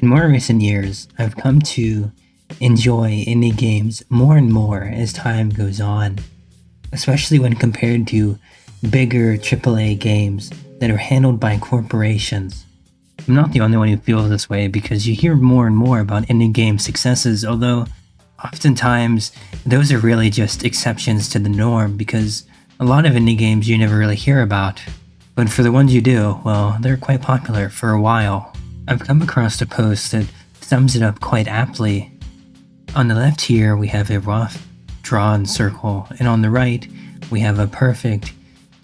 In more recent years, I've come to enjoy indie games more and more as time goes on, especially when compared to bigger AAA games that are handled by corporations. I'm not the only one who feels this way because you hear more and more about indie game successes, although oftentimes those are really just exceptions to the norm because a lot of indie games you never really hear about. But for the ones you do, well, they're quite popular for a while. I've come across a post that sums it up quite aptly. On the left here, we have a rough drawn circle, and on the right, we have a perfect,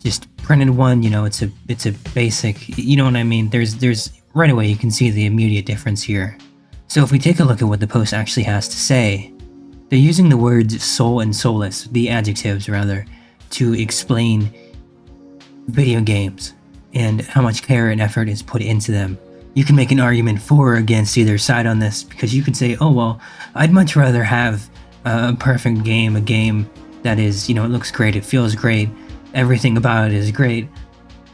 just printed one. It's a basic. You know what I mean? There's right away you can see the immediate difference here. So if we take a look at what the post actually has to say, they're using the words soul and soulless, the adjectives rather, to explain video games and how much care and effort is put into them. You can make an argument for or against either side on this because you could say, oh, well, I'd much rather have a perfect game, a game that is, it looks great, it feels great, everything about it is great.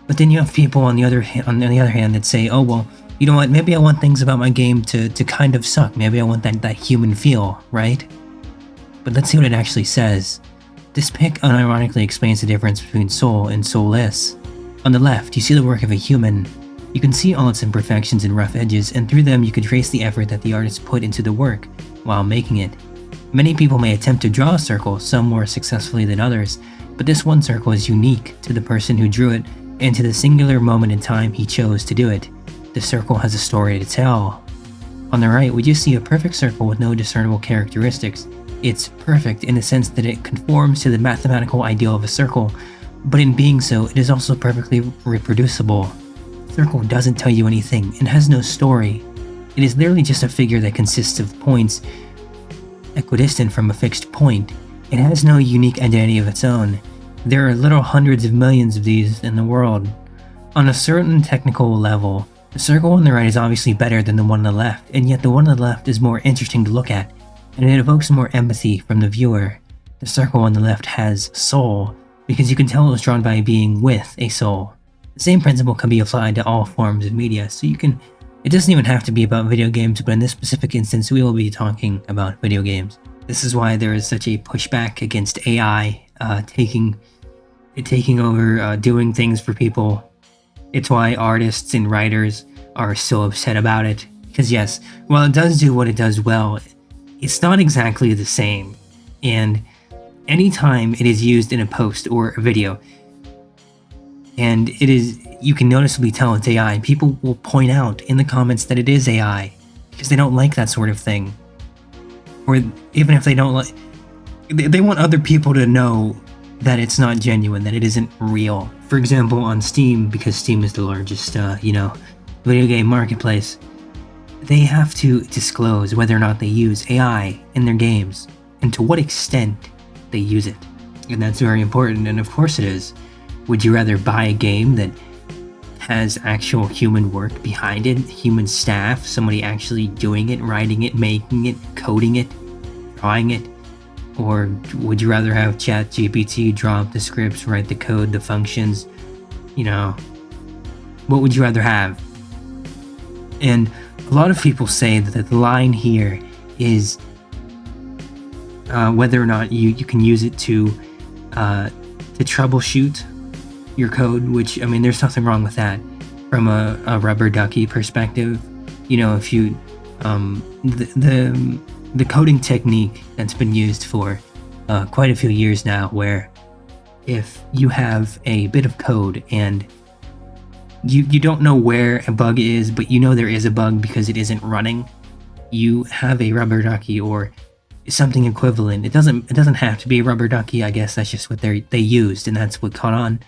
But then you have people on the other hand that say, oh, well, you know what, maybe I want things about my game to kind of suck. Maybe I want that human feel, right? But let's see what it actually says. This pic unironically explains the difference between soul and soulless. On the left, you see the work of a human. You can see all its imperfections and rough edges, and through them you can trace the effort that the artist put into the work while making it. Many people may attempt to draw a circle, some more successfully than others, but this one circle is unique to the person who drew it and to the singular moment in time he chose to do it. The circle has a story to tell. On the right, we just see a perfect circle with no discernible characteristics. It's perfect in the sense that it conforms to the mathematical ideal of a circle, but in being so, it is also perfectly reproducible. Circle doesn't tell you anything and has no story. It is literally just a figure that consists of points equidistant from a fixed point. It has no unique identity of its own. There are literal hundreds of millions of these in the world. On a certain technical level, the circle on the right is obviously better than the one on the left, and yet the one on the left is more interesting to look at, and it evokes more empathy from the viewer. The circle on the left has soul, because you can tell it was drawn by a being with a soul. The same principle can be applied to all forms of media, so it doesn't even have to be about video games, but in this specific instance, we will be talking about video games. This is why there is such a pushback against AI taking over, doing things for people. It's why artists and writers are so upset about it. Because yes, while it does do what it does well, it's not exactly the same. And anytime it is used in a post or a video, and you can noticeably tell it's AI, people will point out in the comments that it is AI because they don't like that sort of thing. Or even if they don't like, they want other people to know that it's not genuine, that it isn't real. For example, on Steam, because Steam is the largest, video game marketplace, they have to disclose whether or not they use AI in their games and to what extent they use it. And that's very important, and of course it is. Would you rather buy a game that has actual human work behind it, human staff, somebody actually doing it, writing it, making it, coding it, drawing it? Or would you rather have ChatGPT draw up the scripts, write the code, the functions? What would you rather have? And a lot of people say that the line here is whether or not you can use it to troubleshoot your code, which, there's nothing wrong with that. From a rubber ducky perspective, if you, the coding technique that's been used for quite a few years now, where if you have a bit of code and you don't know where a bug is, but you know there is a bug because it isn't running, you have a rubber ducky or something equivalent. It doesn't have to be a rubber ducky. I guess that's just what they used, and that's what caught on.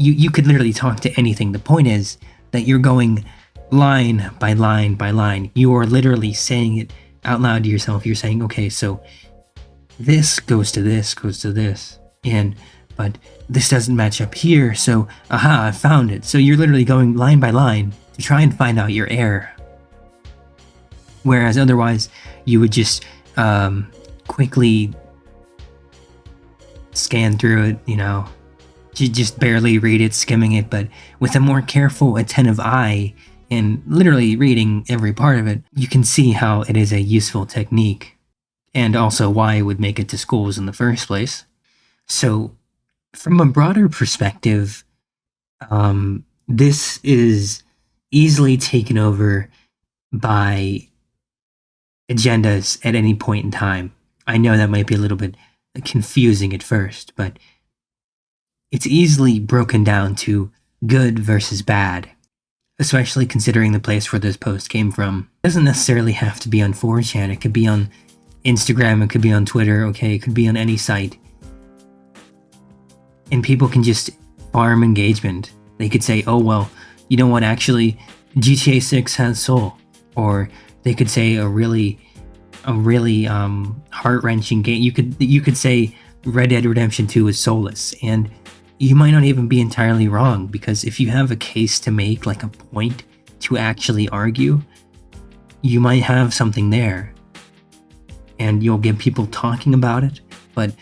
You could literally talk to anything. The point is that you're going line by line by line. You are literally saying it out loud to yourself. You're saying, okay, so this goes to this, but this doesn't match up here, so aha, I found it. So you're literally going line by line to try and find out your error. Whereas otherwise, you would just quickly scan through it, you just barely read it, skimming it, but with a more careful, attentive eye, and literally reading every part of it, you can see how it is a useful technique, and also why it would make it to schools in the first place. So, from a broader perspective, this is easily taken over by agendas at any point in time. I know that might be a little bit confusing at first, but it's easily broken down to good versus bad, especially considering the place where this post came from. It doesn't necessarily have to be on 4chan. It could be on Instagram, it could be on Twitter, okay? It could be on any site. And people can just farm engagement. They could say, oh, well, you know what, actually, GTA 6 has soul. Or they could say a really heart-wrenching game. You could say Red Dead Redemption 2 is soulless, and you might not even be entirely wrong, because if you have a case to make, like a point to actually argue, you might have something there, and you'll get people talking about it. But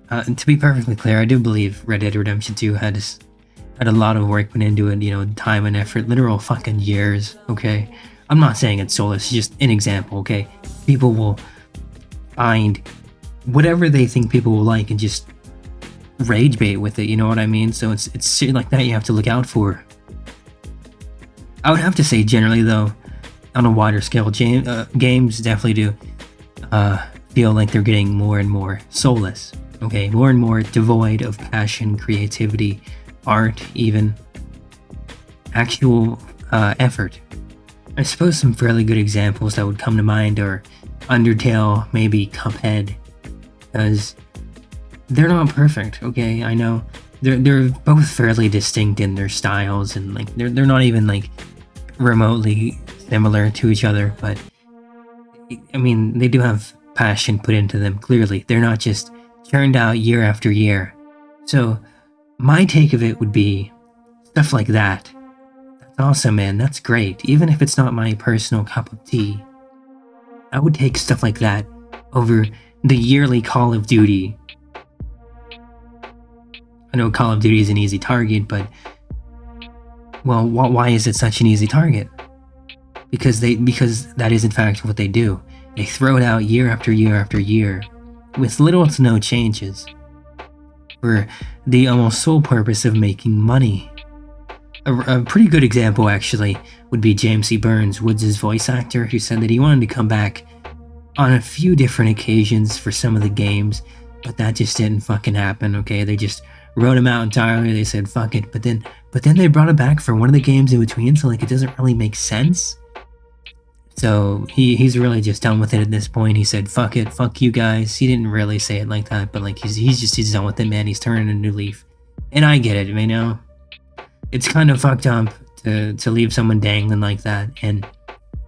to be perfectly clear, I do believe Red Dead Redemption 2 had a lot of work put into it, time and effort, literal fucking years, okay? I'm not saying it's soulless, it's just an example, okay? People will find whatever they think people will like and just rage bait with it, you know what I mean? So it's shit like that you have to look out for. I would have to say, generally though, on a wider scale, games definitely do feel like they're getting more and more soulless, okay? More and more devoid of passion, creativity, art, even actual effort. I suppose some fairly good examples that would come to mind are Undertale, maybe Cuphead, because they're not perfect, okay? I know they're both fairly distinct in their styles, and like they're not even like remotely similar to each other, but I mean, they do have passion put into them. Clearly, they're not just churned out year after year. So my take of it would be stuff like that. That's awesome, man. That's great. Even if it's not my personal cup of tea, I would take stuff like that over the yearly Call of Duty. I know Call of Duty is an easy target, but well, why is it such an easy target? Because that is in fact what they do. They throw it out year after year after year, with little to no changes, for the almost sole purpose of making money. A pretty good example, actually, would be James C. Burns, Woods' voice actor, who said that he wanted to come back on a few different occasions for some of the games, but that just didn't fucking happen, okay? They just wrote him out entirely. They said, fuck it. But then they brought him back for one of the games in between, so like it doesn't really make sense. So he's really just done with it at this point. He said, fuck it, fuck you guys. He didn't really say it like that, but like he's done with it, man. He's turning a new leaf. And I get it, you know? It's kind of fucked up to leave someone dangling like that, and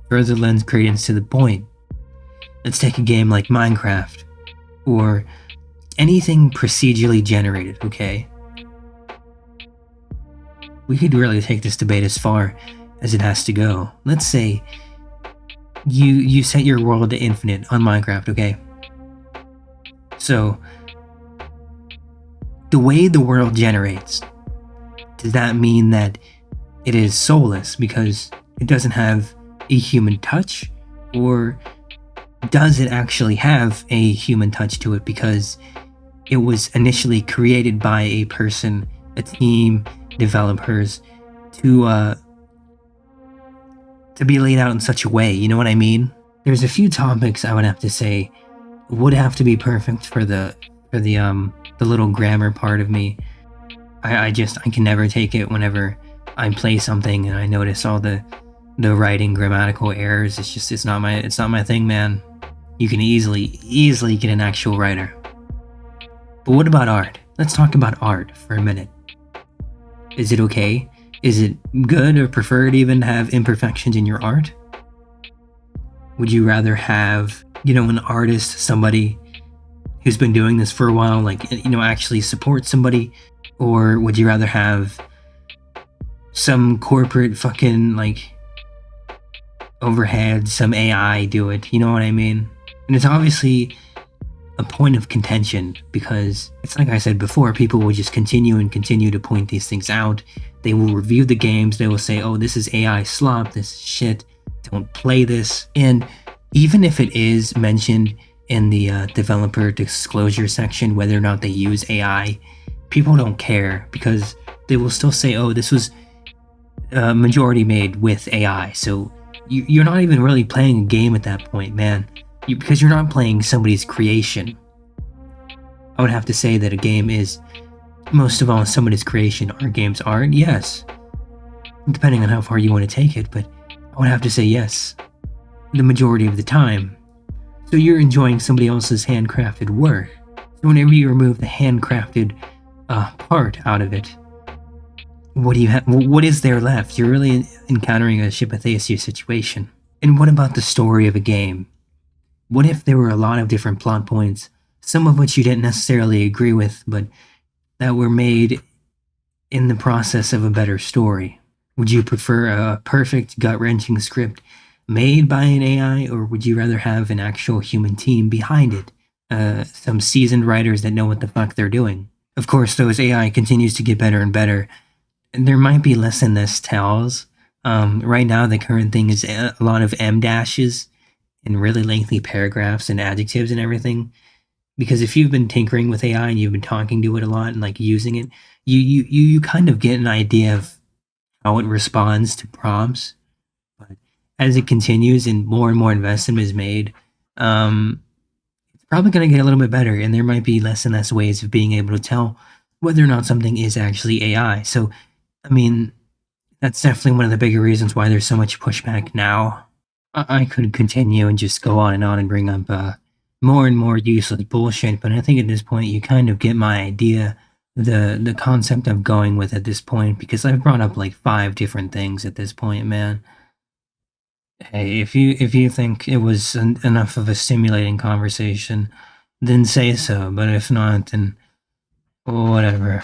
further lends credence to the point. Let's take a game like Minecraft, or anything procedurally generated, okay? We could really take this debate as far as it has to go. Let's say you set your world to infinite on Minecraft, okay? So, the way the world generates, does that mean that it is soulless because it doesn't have a human touch? Or does it actually have a human touch to it because it was initially created by a person, a team, developers, to be laid out in such a way, you know what I mean? There's a few topics I would have to say would have to be perfect for the little grammar part of me. I can never take it whenever I play something and I notice all the writing grammatical errors. It's not my thing, man. You can easily get an actual writer. But what about art? Let's talk about art for a minute. Is it okay? Is it good or preferred even to have imperfections in your art? Would you rather have, an artist, somebody who's been doing this for a while, like, actually support somebody? Or would you rather have some corporate fucking, like, overhead, some AI do it? You know what I mean? And it's obviously a point of contention, because it's like I said before, people will just continue and continue to point these things out. They will review the games, they will say, oh, this is AI slop, this is shit, don't play this. And even if it is mentioned in the developer disclosure section whether or not they use AI, people don't care, because they will still say, oh, this was majority made with AI. So you're not even really playing a game at that point, man. Because you're not playing somebody's creation. I would have to say that a game is, most of all, somebody's creation. Our games aren't, yes. Depending on how far you want to take it, but I would have to say yes. The majority of the time. So you're enjoying somebody else's handcrafted work. So whenever you remove the handcrafted part out of it, what do you have? What is there left? You're really encountering a Shipathesia situation. And what about the story of a game? What if there were a lot of different plot points, some of which you didn't necessarily agree with, but that were made in the process of a better story? Would you prefer a perfect, gut-wrenching script made by an AI, or would you rather have an actual human team behind it? Some seasoned writers that know what the fuck they're doing. Of course, though, as AI continues to get better and better, there might be less and less tells. Right now, the current thing is a lot of M dashes and really lengthy paragraphs and adjectives and everything. Because if you've been tinkering with AI and you've been talking to it a lot and like using it, you kind of get an idea of how it responds to prompts. But as it continues and more investment is made, it's probably going to get a little bit better, and there might be less and less ways of being able to tell whether or not something is actually AI. So, I mean, that's definitely one of the bigger reasons why there's so much pushback now. I could continue and just go on and bring up more and more useless bullshit, but I think at this point you kind of get my idea, the concept I'm going with at this point, because I've brought up like 5 different things at this point, man. Hey, if you think it was enough of a stimulating conversation, then say so. But if not, then whatever.